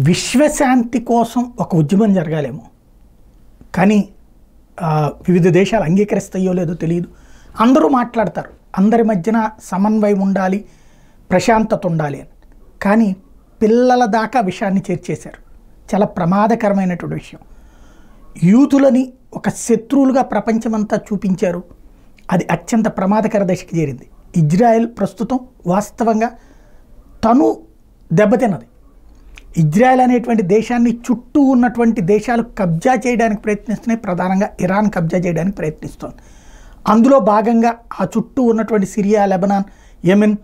విశ్వశాంతి కోసం ఒక ఉద్యమం జరగాలేమో, కానీ వివిధ దేశాలు అంగీకరిస్తాయో లేదో తెలియదు. అందరూ మాట్లాడతారు, అందరి మధ్యన సమన్వయం ఉండాలి, ప్రశాంతత ఉండాలి అని. కానీ పిల్లల దాకా విషయాన్ని చేర్చేశారు. చాలా ప్రమాదకరమైనటువంటి విషయం. యూతులని ఒక శత్రువులుగా ప్రపంచమంతా చూపించారు. అది అత్యంత ప్రమాదకర దశకి చేరింది. ఇజ్రాయెల్ ప్రస్తుతం వాస్తవంగా తను దెబ్బతిన్నది. ఇజ్రాయెల్ అనేటువంటి దేశాన్ని చుట్టూ ఉన్నటువంటి దేశాలు కబ్జా చేయడానికి ప్రయత్నిస్తున్నాయి. ప్రధానంగా ఇరాన్ కబ్జా చేయడానికి ప్రయత్నిస్తోంది. అందులో భాగంగా ఆ చుట్టూ ఉన్నటువంటి సిరియా, లెబనాన్, యెమెన్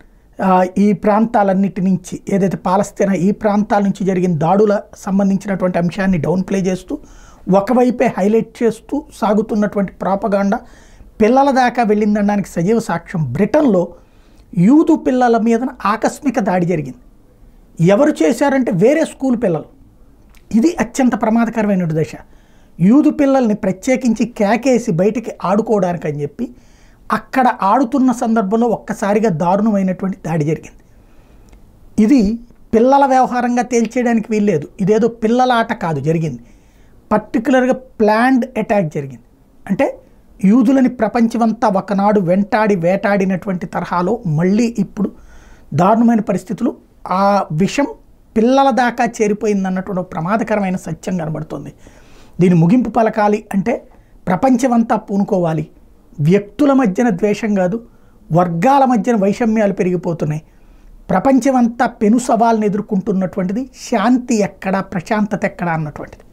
ఈ ప్రాంతాలన్నిటి నుంచి, ఏదైతే పాలస్తీనా ఈ ప్రాంతాల నుంచి జరిగిన దాడుల సంబంధించినటువంటి అంశాన్ని డౌన్ ప్లే చేస్తూ ఒకవైపే హైలైట్ చేస్తూ సాగుతున్నటువంటి ప్రాపగాండా పిల్లల దాకా వెళ్ళిందనడానికి సజీవ సాక్ష్యం. బ్రిటన్లో యూదు పిల్లల మీద ఆకస్మిక దాడి జరిగింది. ఎవరు చేశారంటే వేరే స్కూల్ పిల్లలు. ఇది అత్యంత ప్రమాదకరమైన దశ. యూదు పిల్లల్ని ప్రత్యేకించి కేకేసి బయటికి ఆడుకోవడానికి అని చెప్పి అక్కడ ఆడుతున్న సందర్భంలో ఒక్కసారిగా దారుణమైనటువంటి దాడి జరిగింది. ఇది పిల్లల వ్యవహారంగా తేల్చేయడానికి వీల్లేదు. ఇదేదో పిల్లల ఆట కాదు జరిగింది. పర్టికులర్గా ప్లాన్డ్ అటాక్ జరిగింది. అంటే యూదులని ప్రపంచమంతా ఒకనాడు వెంటాడి వేటాడినటువంటి తరహాలో మళ్ళీ ఇప్పుడు దారుణమైన పరిస్థితులు, ఆ విషం పిల్లల దాకా చేరిపోయిందన్నటువంటి ప్రమాదకరమైన సత్యం కనబడుతుంది. దీని ముగింపు పలకాలి అంటే ప్రపంచమంతా పూనుకోవాలి. వ్యక్తుల మధ్యన ద్వేషం కాదు, వర్గాల మధ్యన వైషమ్యాలు పెరిగిపోతున్నాయి. ప్రపంచమంతా పెను సవాల్ని ఎదుర్కొంటున్నటువంటిది శాంతి ఎక్కడా, ప్రశాంతత ఎక్కడా అన్నటువంటిది.